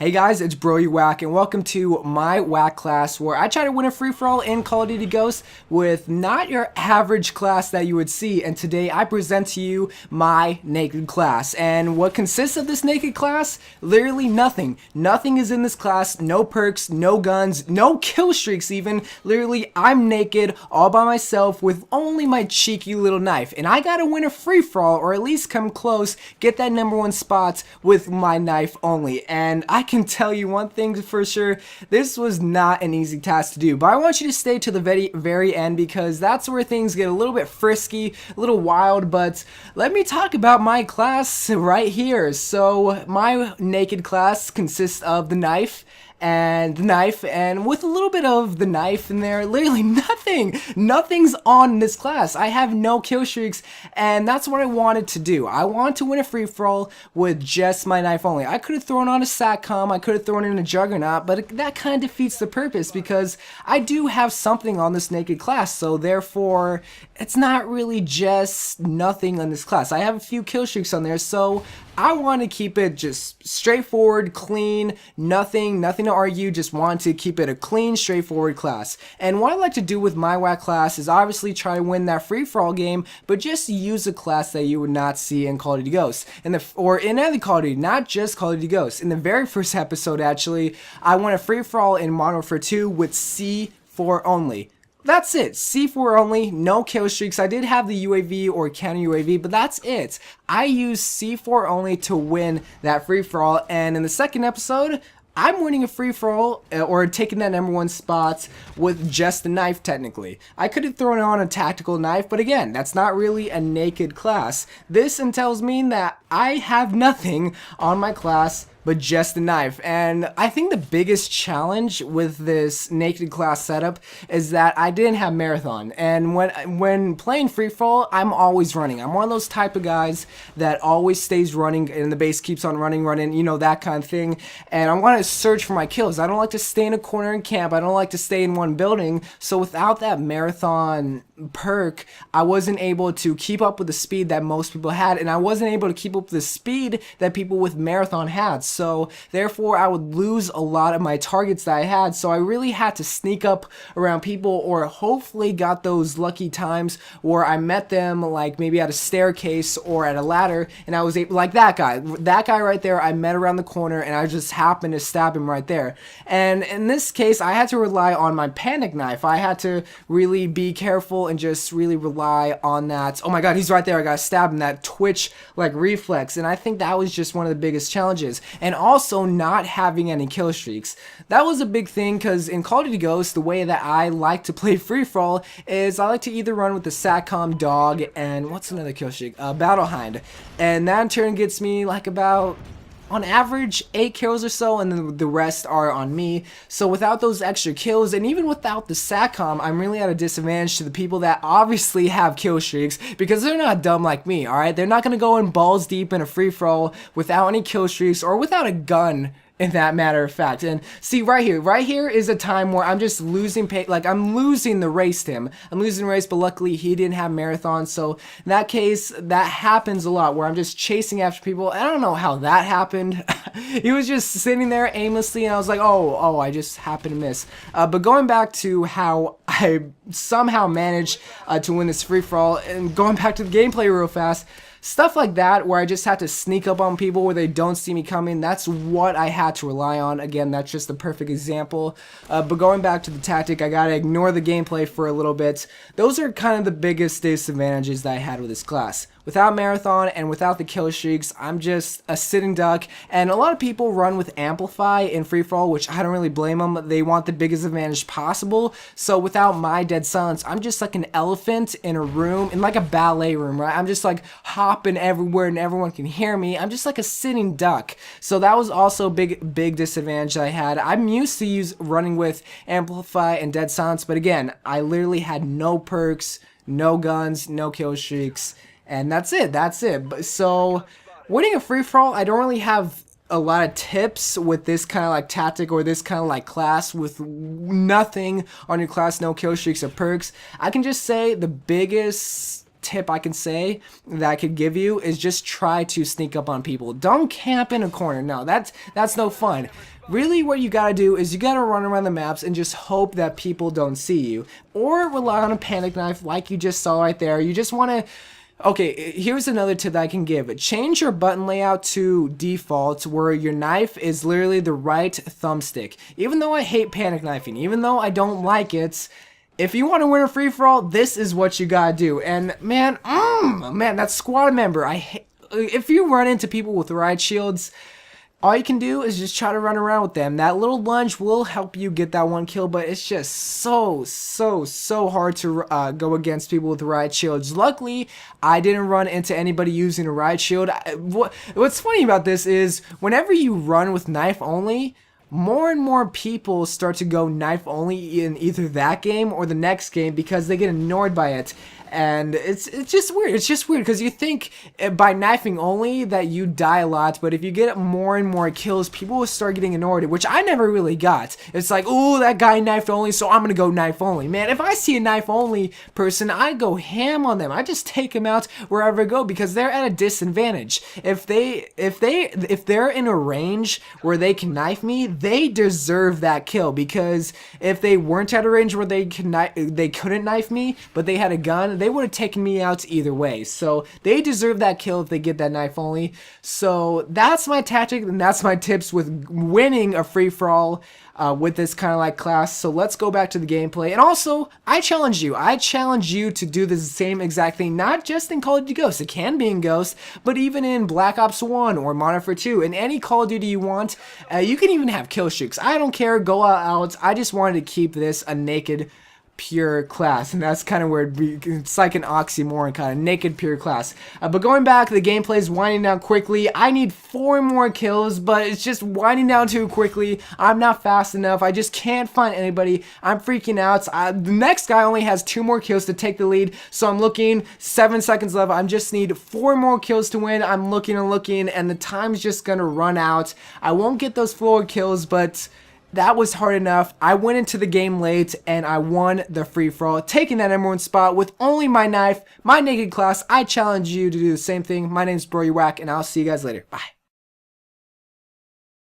Hey guys, it's Bro Wack, and welcome to my Wack class, where I try to win a free-for-all in Call of Duty Ghosts with not your average class that you would see. And today I present to you my naked class. And what consists of this naked class? Literally nothing. Nothing is in this class. No perks, no guns, no kill streaks even. Literally, I'm naked, all by myself, with only my cheeky little knife. And I gotta win a free-for-all, or at least come close, get that #1 spot with my knife only. And I can tell you one thing for sure, this was not an easy task to do, but I want you to stay to the very end, because that's where things get a little bit frisky, a little wild. But let me talk about my class right here. So my naked class consists of the knife, and with a little bit of the knife in there. Literally nothing's on this class. I have no kill streaks, and that's what I wanted to do. I wanted to win a free-for-all with just my knife only. I could have thrown on a satcom, I could have thrown in a juggernaut, but that kind of defeats the purpose, because I do have something on this naked class. So therefore, it's not really just nothing on this class. I have a few kill streaks on there, so I want to keep it just straightforward, clean, nothing to argue, just want to keep it a clean, straightforward class. And what I like to do with my Wack class is obviously try to win that free-for-all game, but just use a class that you would not see in Call of Duty Ghosts, or in any Call of Duty, not just Call of Duty Ghosts. In the very first episode, actually, I won a free-for-all in Modern Warfare 2 with C4 only. That's it, C4 only, no kill streaks. I did have the UAV or counter UAV, but that's it. I used C4 only to win that free-for-all, and in the second episode, I'm winning a free-for-all, or taking that #1 spot with just the knife, technically. I could have thrown on a tactical knife, but again, that's not really a naked class. This entails me that I have nothing on my class but just the knife. And I think the biggest challenge with this naked class setup is that I didn't have marathon. And when playing free-for-all, I'm always running. I'm one of those type of guys that always stays running, and the base keeps on running, you know, that kind of thing. And I want to search for my kills. I don't like to stay in a corner and camp. I don't like to stay in one building. So without that marathon perk, I wasn't able to keep up with the speed that most people had, and I wasn't able to keep up with the speed that people with marathon had. So therefore, I would lose a lot of my targets that I had. So I really had to sneak up around people, or hopefully got those lucky times where I met them, like maybe at a staircase or at a ladder, and I was able, like that guy right there, I met around the corner, and I just happened to stab him right there. And in this case, I had to rely on my panic knife. I had to really be careful and just really rely on that. Oh my god, he's right there, I gotta stab him, that twitch like reflex. And I think that was just one of the biggest challenges. And also not having any kill streaks. That was a big thing, because in Call of Duty Ghosts, the way that I like to play free-for-all is I like to either run with the satcom, dog, and what's another kill streak? Battle hind. And that in turn gets me like about, on average, 8 kills or so, and then the rest are on me. So without those extra kills, and even without the SATCOM, I'm really at a disadvantage to the people that obviously have kill streaks, because they're not dumb like me, alright? They're not going to go in balls deep in a free-for-all without any kill streaks, or without a gun, in that matter of fact. And see, right here is a time where I'm just losing like I'm losing the race to him. I'm losing the race, but luckily he didn't have marathon. So in that case, that happens a lot, where I'm just chasing after people. I don't know how that happened. He was just sitting there aimlessly, and I was like, oh, I just happened to miss. But going back to how I somehow managed to win this free-for-all, and going back to the gameplay real fast, stuff like that, where I just had to sneak up on people where they don't see me coming, that's what I had to rely on. Again, that's just the perfect example. But going back to the tactic, I gotta ignore the gameplay for a little bit. Those are kind of the biggest disadvantages that I had with this class. Without marathon and without the kill streaks, I'm just a sitting duck. And a lot of people run with amplify in free-for-all, which I don't really blame them. They want the biggest advantage possible. So without my dead silence, I'm just like an elephant in a room, in like a ballet room, right? I'm just like hopping everywhere and everyone can hear me. I'm just like a sitting duck. So that was also a big disadvantage that I had. I'm used to running with amplify and dead silence, but again, I literally had no perks, no guns, no kill streaks. And that's it. So winning a free-for-all, I don't really have a lot of tips with this kind of like tactic, or this kind of like class with nothing on your class, no kill streaks or perks. I can just say the biggest tip I can say that I could give you is just try to sneak up on people. Don't camp in a corner. No, that's no fun. Really, what you gotta do is you gotta run around the maps and just hope that people don't see you, or rely on a panic knife like you just saw right there. You just wanna. Okay, here's another tip that I can give. Change your button layout to default where your knife is literally the right thumbstick. Even though I hate panic knifing, even though I don't like it, if you want to win a free-for-all, this is what you gotta do. And man, that squad member, if you run into people with riot shields, all you can do is just try to run around with them. That little lunge will help you get that one kill, but it's just so hard to go against people with riot shields. Luckily, I didn't run into anybody using a riot shield. What's funny about this is whenever you run with knife only, more and more people start to go knife only in either that game or the next game because they get annoyed by it. And it's just weird. It's just weird because you think by knifing only that you die a lot, but if you get more and more kills, people will start getting annoyed, which I never really got. It's like, oh, that guy knifed only, so I'm gonna go knife only. Man, if I see a knife only person, I go ham on them. I just take them out wherever I go because they're at a disadvantage. If they're in a range where they can knife me, they deserve that kill, because if they weren't at a range where they couldn't knife me, but they had a gun, they would have taken me out either way. So they deserve that kill if they get that knife only. So that's my tactic, and that's my tips with winning a free-for-all with this kind of like class. So let's go back to the gameplay. And also, I challenge you to do the same exact thing, not just in Call of Duty Ghosts. It can be in Ghosts, but even in Black Ops 1 or Modern Warfare 2, in any Call of Duty you want. You can even have kill streaks. I don't care, go out. I just wanted to keep this a naked pure class, and that's kind of where it's like an oxymoron, kind of naked pure class. But going back, the gameplay is winding down quickly. I need 4 more kills, but it's just winding down too quickly. I'm not fast enough. I just can't find anybody. I'm freaking out. The next guy only has 2 more kills to take the lead, so I'm looking. 7 seconds left. I just need 4 more kills to win. I'm looking and looking, and the time's just gonna run out. I won't get those 4 kills, but that was hard enough. I went into the game late and I won the free-for-all, taking that #1 spot with only my knife, my naked class. I challenge you to do the same thing. My name's Wack, and I'll see you guys later. Bye.